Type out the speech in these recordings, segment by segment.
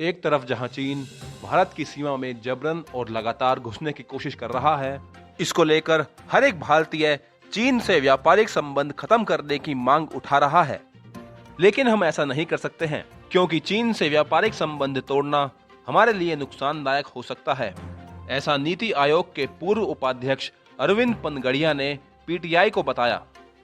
एक तरफ जहां चीन भारत की सीमा में जबरन और लगातार घुसने की कोशिश कर रहा है, इसको लेकर हर एक भारतीय चीन से व्यापारिक संबंध खत्म करने की मांग उठा रहा है। लेकिन हम ऐसा नहीं कर सकते हैं, क्योंकि चीन से व्यापारिक संबंध तोड़ना हमारे लिए नुकसानदायक हो सकता है। ऐसा नीति आयोग के पूर्व उपाध्यक्ष अरविंद पनगड़िया ने पीटीआई को बताया।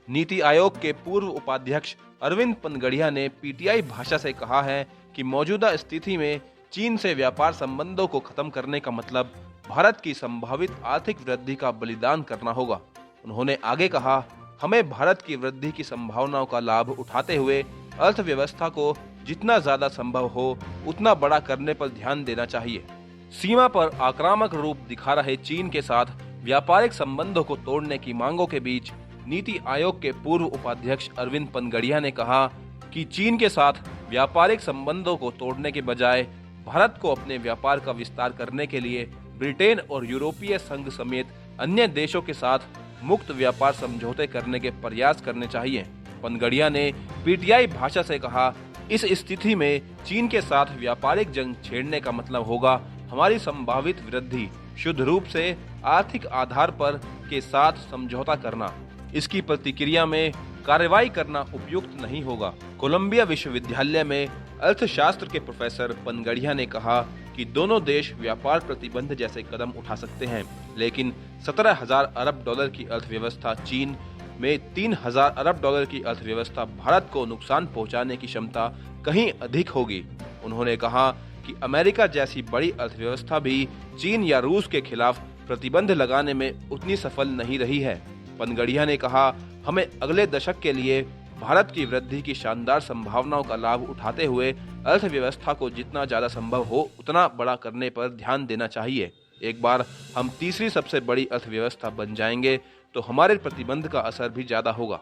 नीति आयोग के पूर्व उपाध्यक्ष अरविंद पनगड़िया ने पीटीआई भाषा से कहा है कि मौजूदा स्थिति में चीन से व्यापार संबंधों को खत्म करने का मतलब भारत की संभावित आर्थिक वृद्धि का बलिदान करना होगा। उन्होंने आगे कहा, हमें भारत की वृद्धि की संभावनाओं का लाभ उठाते हुए अर्थव्यवस्था को जितना ज्यादा संभव हो उतना बड़ा करने पर ध्यान देना चाहिए। सीमा पर आक्रामक रूप दिखा रहे चीन के साथ व्यापारिक संबंधों को तोड़ने की मांगों के बीच नीति आयोग के पूर्व उपाध्यक्ष अरविंद पनगड़िया ने कहा कि चीन के साथ व्यापारिक संबंधों को तोड़ने के बजाय भारत को अपने व्यापार का विस्तार करने के लिए ब्रिटेन और यूरोपीय संघ समेत अन्य देशों के साथ मुक्त व्यापार समझौते करने के प्रयास करने चाहिए। पनगड़िया ने पीटीआई भाषा से कहा, इस स्थिति में चीन के साथ व्यापारिक जंग छेड़ने का मतलब होगा हमारी संभावित वृद्धि शुद्ध रूप से आर्थिक आधार पर के साथ समझौता करना। इसकी प्रतिक्रिया में कार्रवाई करना उपयुक्त नहीं होगा। कोलंबिया विश्वविद्यालय में अर्थशास्त्र के प्रोफेसर पनगड़िया ने कहा कि दोनों देश व्यापार प्रतिबंध जैसे कदम उठा सकते हैं, लेकिन 17,000 अरब डॉलर की अर्थव्यवस्था चीन में 3,000 अरब डॉलर की अर्थव्यवस्था भारत को नुकसान पहुंचाने की क्षमता कहीं अधिक होगी। उन्होंने कहा कि अमेरिका जैसी बड़ी अर्थव्यवस्था भी चीन या रूस के खिलाफ प्रतिबंध लगाने में उतनी सफल नहीं रही है। पनगड़िया ने कहा, हमें अगले दशक के लिए भारत की वृद्धि की शानदार संभावनाओं का लाभ उठाते हुए अर्थव्यवस्था को जितना ज्यादा संभव हो उतना बड़ा करने पर ध्यान देना चाहिए। एक बार हम तीसरी सबसे बड़ी अर्थव्यवस्था बन जाएंगे तो हमारे प्रतिबंध का असर भी ज्यादा होगा।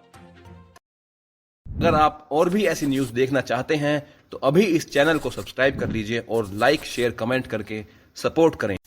अगर आप और भी ऐसी न्यूज देखना चाहते हैं तो अभी इस चैनल को सब्सक्राइब कर लीजिए और लाइक, शेयर, कमेंट करके सपोर्ट करें।